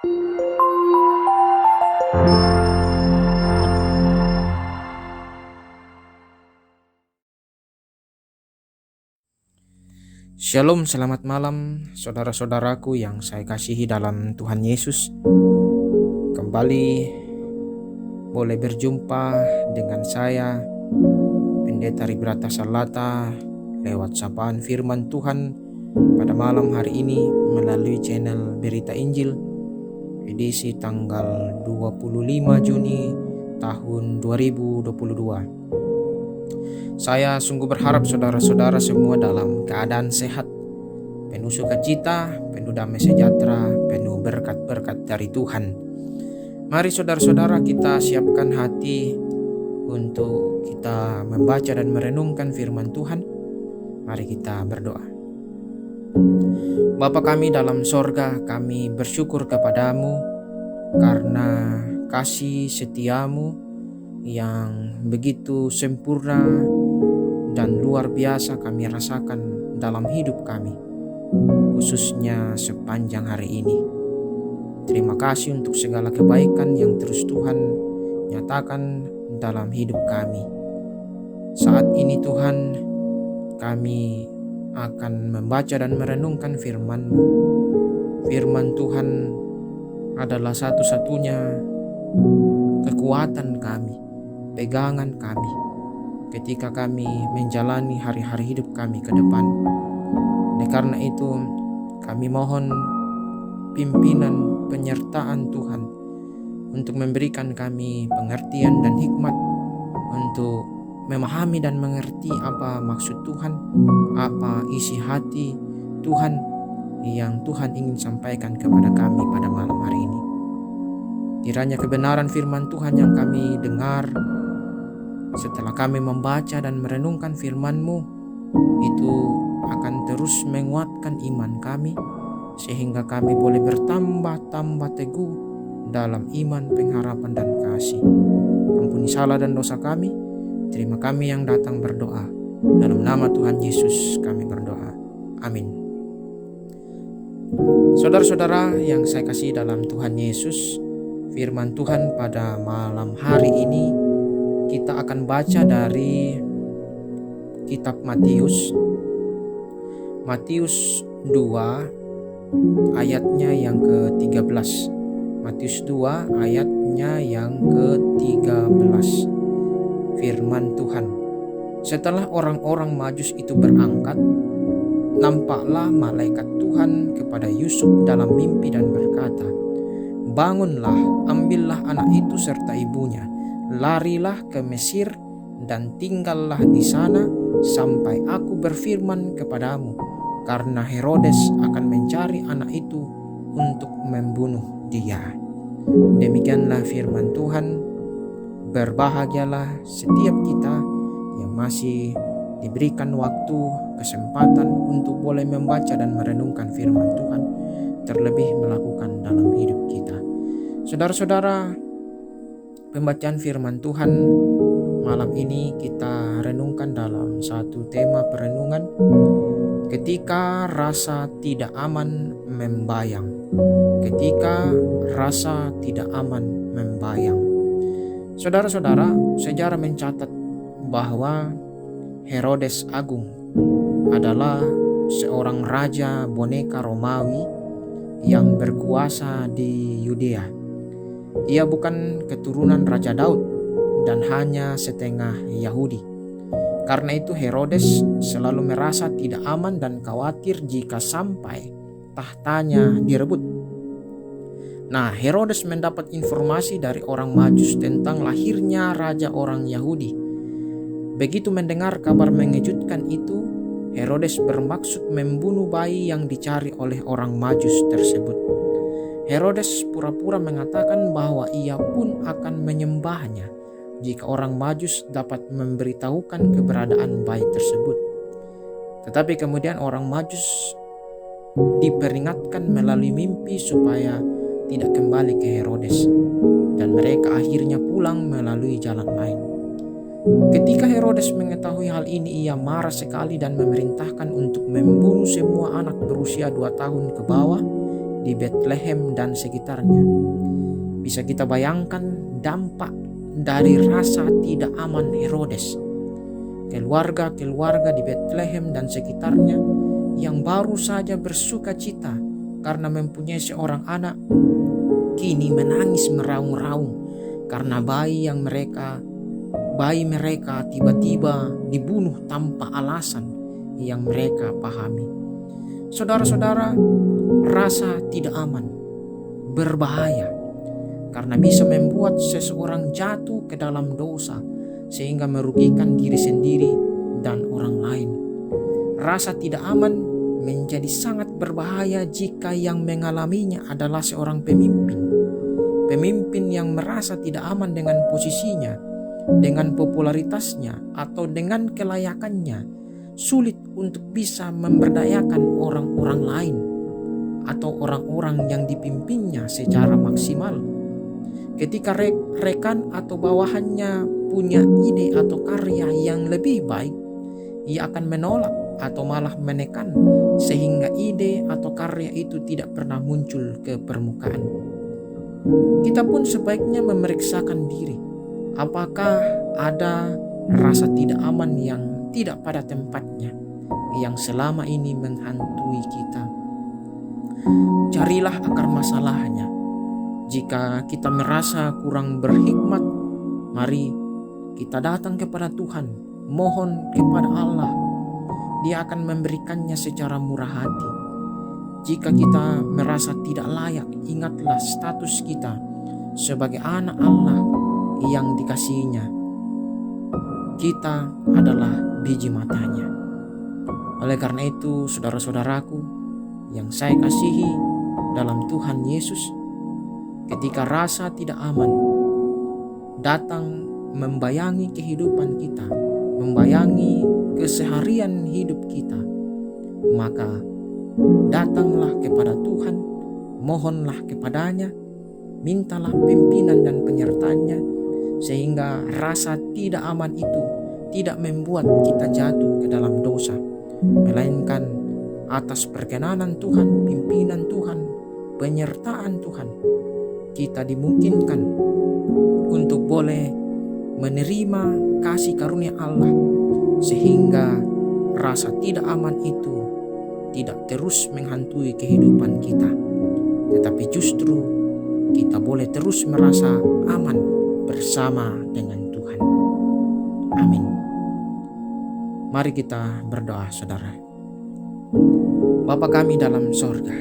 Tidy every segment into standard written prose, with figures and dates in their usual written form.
Shalom, selamat malam saudara-saudaraku yang saya kasihi dalam Tuhan Yesus. Kembali boleh berjumpa dengan saya, Pendeta Ribrata Salata, lewat sapaan firman Tuhan pada malam hari ini melalui channel Berita Injil, edisi tanggal 25 Juni tahun 2022. Saya sungguh berharap saudara-saudara semua dalam keadaan sehat, penuh sukacita, penuh damai sejahtera, penuh berkat-berkat dari Tuhan. Mari saudara-saudara kita siapkan hati untuk kita membaca dan merenungkan firman Tuhan. Mari kita berdoa. Bapa kami dalam sorga, kami bersyukur kepadamu karena kasih setiamu yang begitu sempurna dan luar biasa kami rasakan dalam hidup kami, khususnya sepanjang hari ini. Terima kasih untuk segala kebaikan yang terus Tuhan nyatakan dalam hidup kami. Saat ini Tuhan, kami akan membaca dan merenungkan firman-Mu. Firman Tuhan adalah satu-satunya kekuatan kami, pegangan kami ketika kami menjalani hari-hari hidup kami ke depan. Oleh karena itu, kami mohon pimpinan penyertaan Tuhan untuk memberikan kami pengertian dan hikmat untuk memahami dan mengerti apa maksud Tuhan, apa isi hati Tuhan yang Tuhan ingin sampaikan kepada kami pada malam hari ini. Kiranya kebenaran firman Tuhan yang kami dengar setelah kami membaca dan merenungkan firman-Mu itu akan terus menguatkan iman kami, sehingga kami boleh bertambah-tambah teguh dalam iman, pengharapan, dan kasih. Ampuni salah dan dosa kami. Terima kami yang datang berdoa. Dalam nama Tuhan Yesus kami berdoa. Amin. Saudara-saudara yang saya kasih dalam Tuhan Yesus, firman Tuhan pada malam hari ini kita akan baca dari kitab Matius 2 ayatnya yang ke-13. Matius 2 ayatnya yang ke-13. Firman Tuhan. Setelah orang-orang Majus itu berangkat, nampaklah malaikat Tuhan kepada Yusuf dalam mimpi dan berkata, "Bangunlah, ambillah anak itu serta ibunya, larilah ke Mesir dan tinggallah di sana sampai aku berfirman kepadamu, karena Herodes akan mencari anak itu untuk membunuh dia." Demikianlah firman Tuhan. Berbahagialah setiap kita yang masih diberikan waktu, kesempatan untuk boleh membaca dan merenungkan firman Tuhan, terlebih melakukan dalam hidup kita. Saudara-saudara, pembacaan firman Tuhan malam ini kita renungkan dalam satu tema perenungan, ketika rasa tidak aman membayang. Ketika rasa tidak aman membayang. Saudara-saudara, sejarah mencatat bahwa Herodes Agung adalah seorang raja boneka Romawi yang berkuasa di Yudea. Ia bukan keturunan Raja Daud dan hanya setengah Yahudi. Karena itu Herodes selalu merasa tidak aman dan khawatir jika sampai tahtanya direbut. Nah, Herodes mendapat informasi dari orang Majus tentang lahirnya raja orang Yahudi. Begitu mendengar kabar mengejutkan itu, Herodes bermaksud membunuh bayi yang dicari oleh orang Majus tersebut. Herodes pura-pura mengatakan bahwa ia pun akan menyembahnya jika orang Majus dapat memberitahukan keberadaan bayi tersebut. Tetapi kemudian orang Majus diperingatkan melalui mimpi supaya tidak kembali ke Herodes, dan mereka akhirnya pulang melalui jalan lain. Ketika Herodes mengetahui hal ini, ia marah sekali dan memerintahkan untuk membunuh semua anak berusia 2 tahun ke bawah di Bethlehem dan sekitarnya. Bisa kita bayangkan dampak dari rasa tidak aman Herodes. Keluarga-keluarga di Bethlehem dan sekitarnya yang baru saja bersuka cita karena mempunyai seorang anak, kini menangis meraung-raung karena bayi mereka tiba-tiba dibunuh tanpa alasan yang mereka pahami. Saudara-saudara, rasa tidak aman berbahaya karena bisa membuat seseorang jatuh ke dalam dosa sehingga merugikan diri sendiri dan orang lain. Rasa tidak aman menjadi sangat berbahaya jika yang mengalaminya adalah seorang pemimpin. Pemimpin yang merasa tidak aman dengan posisinya, dengan popularitasnya, atau dengan kelayakannya, sulit untuk bisa memberdayakan orang-orang lain atau orang-orang yang dipimpinnya secara maksimal. Ketika rekan atau bawahannya punya ide atau karya yang lebih baik, ia akan menolak atau malah menekan sehingga ide atau karya itu tidak pernah muncul ke permukaan. Kita pun sebaiknya memeriksakan diri, apakah ada rasa tidak aman yang tidak pada tempatnya yang selama ini menghantui kita. Carilah akar masalahnya. Jika kita merasa kurang berhikmat, mari kita datang kepada Tuhan, mohon kepada Allah. Dia akan memberikannya secara murah hati. Jika kita merasa tidak layak, ingatlah status kita sebagai anak Allah yang dikasihinya. Kita adalah biji matanya. Oleh karena itu, saudara-saudaraku yang saya kasihi dalam Tuhan Yesus, ketika rasa tidak aman datang membayangi kehidupan kita, membayangi keseharian hidup kita, maka datanglah kepada Tuhan, mohonlah kepadanya, mintalah pimpinan dan penyertaannya, sehingga rasa tidak aman itu tidak membuat kita jatuh ke dalam dosa, melainkan atas perkenanan Tuhan, pimpinan Tuhan, penyertaan Tuhan, kita dimungkinkan untuk boleh menerima kasih karunia Allah, sehingga rasa tidak aman itu tidak terus menghantui kehidupan kita, tetapi justru kita boleh terus merasa aman bersama dengan Tuhan. Amin. Mari kita berdoa, saudara. Bapa kami dalam sorga,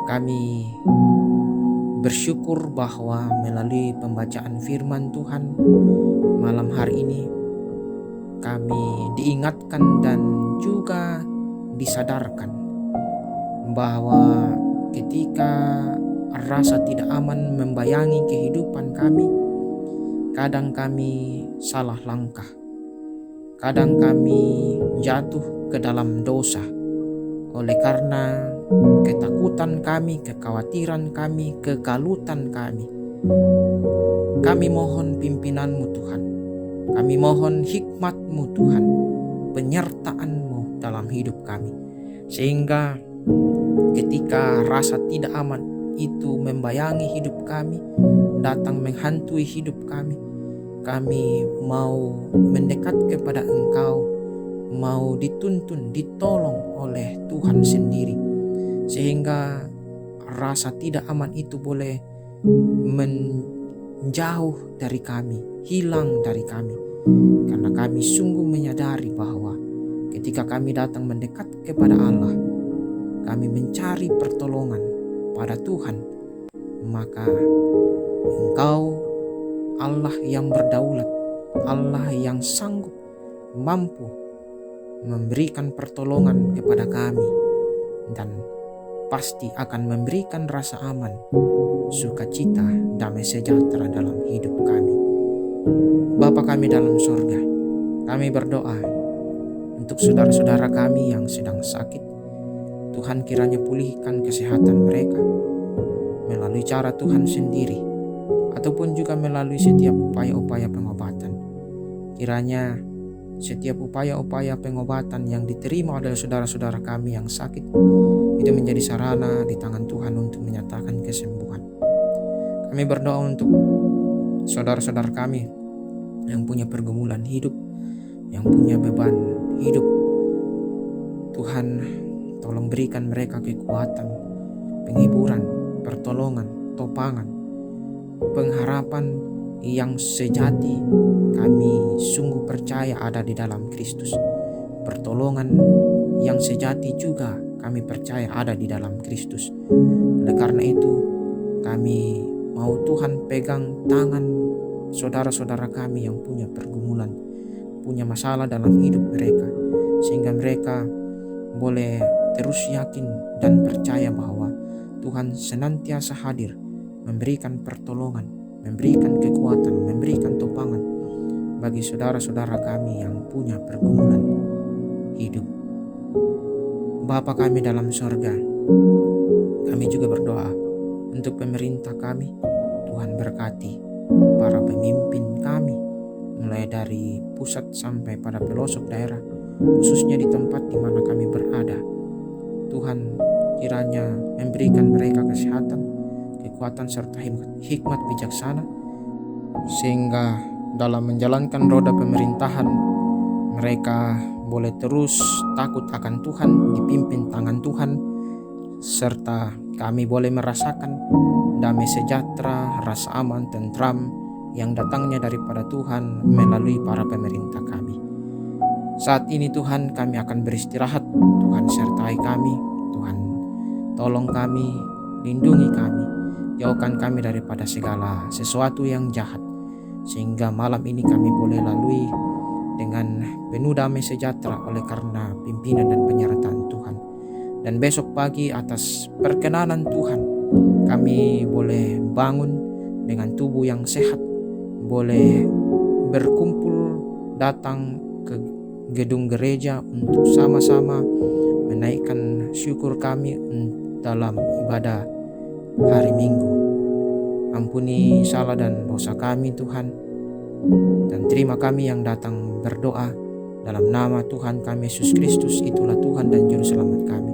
kami bersyukur bahwa melalui pembacaan firman Tuhan malam hari ini kami diingatkan dan juga disadarkan bahwa ketika rasa tidak aman membayangi kehidupan kami, kadang kami salah langkah, kadang kami jatuh ke dalam dosa oleh karena ketakutan kami, kekhawatiran kami, kekalutan kami. Kami mohon pimpinan-Mu Tuhan, kami mohon hikmat-Mu Tuhan, penyertaan-Mu dalam hidup kami, sehingga ketika rasa tidak aman itu membayangi hidup kami, datang menghantui hidup kami, kami mau mendekat kepada Engkau, mau dituntun, ditolong oleh Tuhan sendiri, sehingga rasa tidak aman itu boleh menjauh dari kami, hilang dari kami, karena kami sungguh menyadari bahwa ketika kami datang mendekat kepada Allah, kami mencari pertolongan pada Tuhan, maka Engkau Allah yang berdaulat, Allah yang sanggup, mampu memberikan pertolongan kepada kami, dan pasti akan memberikan rasa aman, sukacita, damai sejahtera dalam hidup kami. Bapa kami dalam sorga, kami berdoa untuk saudara-saudara kami yang sedang sakit. Tuhan kiranya pulihkan kesehatan mereka melalui cara Tuhan sendiri, ataupun juga melalui setiap upaya-upaya pengobatan. Kiranya setiap upaya-upaya pengobatan yang diterima oleh saudara-saudara kami yang sakit itu menjadi sarana di tangan Tuhan untuk menyatakan kesembuhan. Kami berdoa untuk saudara-saudara kami yang punya pergumulan hidup, yang punya beban hidup. Tuhan, tolong berikan mereka kekuatan, penghiburan, pertolongan, topangan, pengharapan yang sejati. Kami sungguh percaya ada di dalam Kristus. Pertolongan yang sejati juga kami percaya ada di dalam Kristus. Oleh karena itu, kami mau Tuhan pegang tangan saudara-saudara kami yang punya pergumulan, punya masalah dalam hidup mereka, sehingga mereka boleh terus yakin dan percaya bahwa Tuhan senantiasa hadir, memberikan pertolongan, memberikan kekuatan, memberikan topangan bagi saudara-saudara kami yang punya pergumulan hidup. Bapa kami dalam sorga, kami juga berdoa untuk pemerintah kami. Tuhan berkati para pemimpin kami, mulai dari pusat sampai pada pelosok daerah, khususnya di tempat di mana kami berada. Tuhan kiranya memberikan mereka kesehatan, kekuatan serta hikmat bijaksana, sehingga dalam menjalankan roda pemerintahan mereka boleh terus takut akan Tuhan, dipimpin tangan Tuhan, serta kami boleh merasakan damai sejahtera, rasa aman, tentram yang datangnya daripada Tuhan melalui para pemerintah kami. Saat ini Tuhan, kami akan beristirahat. Tuhan sertai kami, Tuhan tolong kami, lindungi kami, jauhkan kami daripada segala sesuatu yang jahat, sehingga malam ini kami boleh lalui dengan penuh damai sejahtera oleh karena pimpinan dan penyertaan Tuhan. Dan besok pagi atas perkenanan Tuhan, kami boleh bangun dengan tubuh yang sehat, boleh berkumpul datang ke gedung gereja untuk sama-sama menaikkan syukur kami dalam ibadah hari Minggu. Ampuni salah dan dosa kami Tuhan, dan terima kami yang datang berdoa dalam nama Tuhan kami Yesus Kristus, itulah Tuhan dan Juru Selamat kami,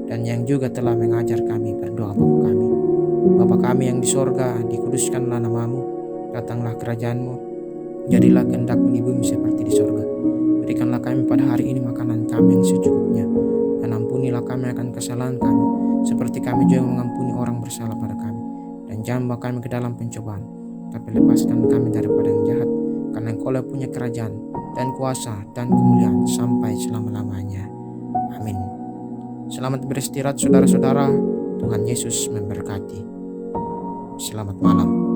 dan yang juga telah mengajar kami berdoa Bapa kami. Bapa kami yang di sorga, dikuduskanlah namamu, datanglah kerajaanmu, jadilah kehendakmu di bumi seperti di sorga. Berikanlah kami pada hari ini makanan kami yang secukupnya, dan ampunilah kami akan kesalahan kami, seperti kami juga mengampuni orang bersalah pada kami. Dan jangan bawa kami ke dalam pencobaan, tapi lepaskan kami daripada yang jahat, karena Engkau punya kerajaan dan kuasa dan kemuliaan sampai selama-lamanya. Amin. Selamat beristirahat saudara-saudara. Tuhan Yesus memberkati. Selamat malam.